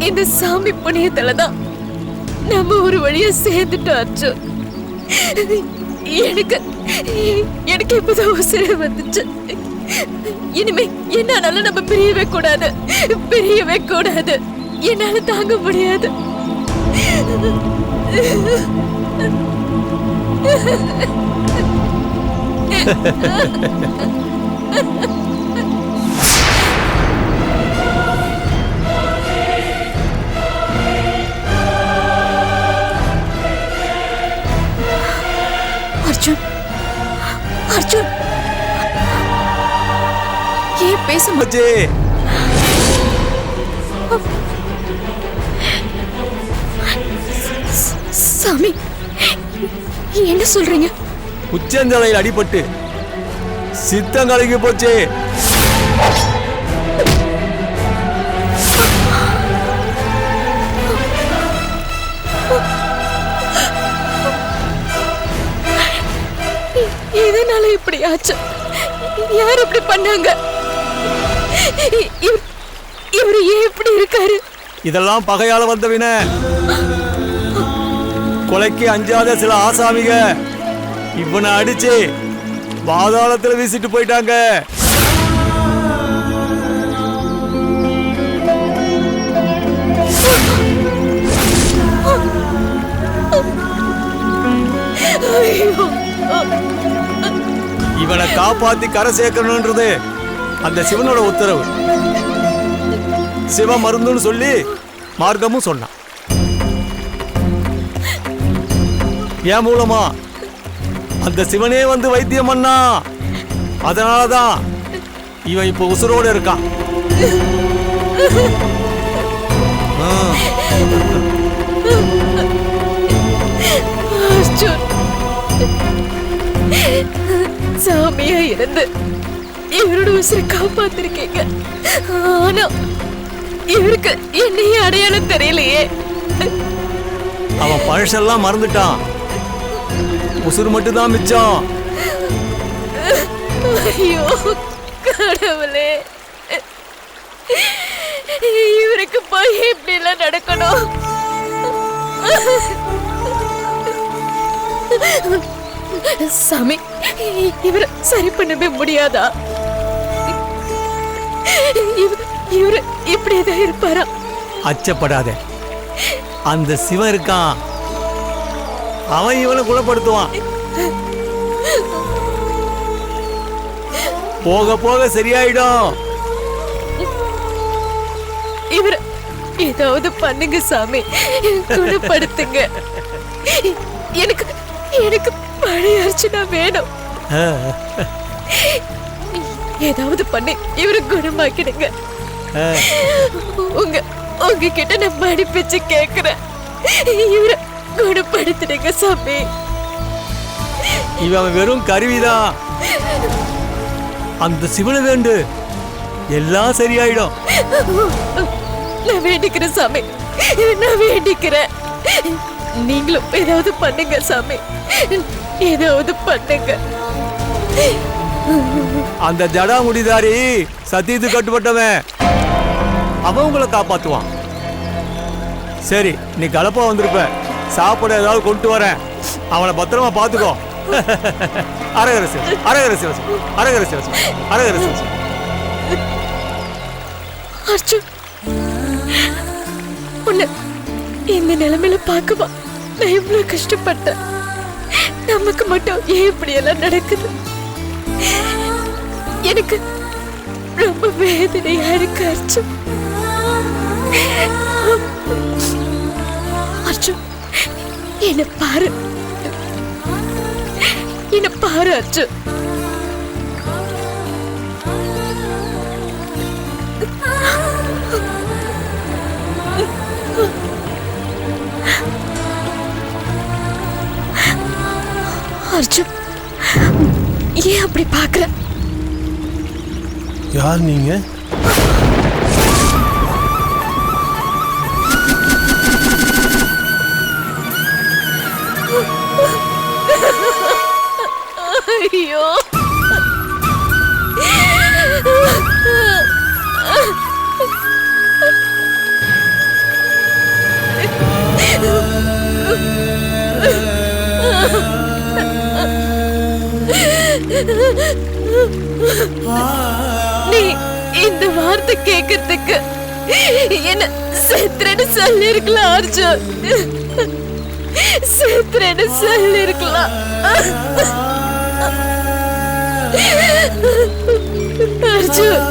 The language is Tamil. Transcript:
இந்த சாமி புண்ணியத்துலதான் நம்ம ஒரு வழியா சேர்ந்துட்டோம் அர்ஜுன். எனக்கு எனக்கு இப்பதான் உசிரை வந்துச்சு. இனிமே என்னால நம்ம பிரியவே கூடாது. என்னால தாங்க முடியாது. அர்ஜுன், அர்ஜுன், ஏன் பேச மாட்டே? சாமி, என்ன சொல்றீங்க? உச்சந்தலையில் அடிபட்டு சித்தம் கலங்கி போச்சு. இதனால இப்படி ஆச்சு? யார் இப்படி பண்ணாங்க? இவரு ஏன் இப்படி இருக்காரு? இதெல்லாம் பகையால வந்தவின. கொலைக்கு அஞ்சாத சில ஆசாமிக இவனை அடிச்சு பாதாளத்துல வீசிட்டு போயிட்டாங்க. இவனை காப்பாத்தி கரை சேர்க்கணும்ன்றது அந்த சிவனோட உத்தரவு. சிவ மருந்துன்னு சொல்லி மார்க்கமும் சொன்னான். என் மூலமா அந்த சிவனே வந்து வைத்தியம் பண்ணா. அதனாலதான் இவன் இப்ப உசுரோடு இருக்கான். சாமியா இருந்து இவரோட உசுரை காப்பாத்திருக்கீங்க. ஆனா இவருக்கு என்னையே அடையாளம் தெரியலையே. அவன் பழசெல்லாம் மறந்துட்டான். உசுறு மட்டும்தான் மிச்சம். ஐயோ கடவுளே, இவருக்கு போய் இப்படி எல்லாம் நடக்கணும்? சாமி, இவரை சரி பண்ணவே முடியாதா? இவரு இப்படியேதான் இருப்பாரா? அச்சப்படாத, அந்த சிவன் இருக்கான். அவன் இவனை குணப்படுத்துவான். போக போக சரியாயிடும். இவர ஏதாவது பண்ணுங்க சாமி, குணப்படுத்துங்க. எனக்கு எனக்கு பழைய அர்ச்சனா வேணும். ஏதாவது பண்ணி இவரை குணமாக்கிடுங்க. உங்ககிட்ட நான் மடிப்பிச்சு கேக்குறேன். இவரை குணப்படுத்திடுங்க சாமி. இவன் வெறும் கருவிதான். அந்த சிவனை வேண்டு, எல்லாம் சரியாயிடும். நான் வேண்டிக்கிறேன் சாமி, நான் வேண்டிக்கிறேன். நீங்களும் ஏதாவது பண்ணுங்க சாமி, ஏதாவது பண்ணுங்க. அந்த ஜடா முடிதாரி சத்தியத்து கட்டுப்பட்டவன், அவன் உங்களை காப்பாத்துவான். சரி, நீ கலப்பா வந்திருப்ப, சாப்பிட ஏதாவது கொண்டு வரேன். அவனை பத்திரமா பாத்துக்கோ. அரகர சிவம், அரகர சிவம், அரகர சிவம், அரகர சிவம். அர்ஜுன், உன்னை இந்த நிலைமையில பார்க்கவா நான் எவ்வளவு கஷ்டப்பட்டேன். நமக்கு மட்டும் ஏன் இப்படி எல்லாம் நடக்குது? எனக்கு ரொம்ப வேதனையா இருக்கு அர்ஜுன். அர்ஜுன், என்ன பாரு, என்ன பாரு அர்ஜுன். அர்ஜுன், ஏன் அப்படி பாக்குற? யார் நீங்க? ஐயோ, நீ இந்த வார்த்தை கேட்கறதுக்கு என்ன செத்துறேன்னு சொல்லி இருக்கலாம் அர்ஜுன். செத்துறேன்னு சொல்லி இருக்கலாம். அர்ஜுன்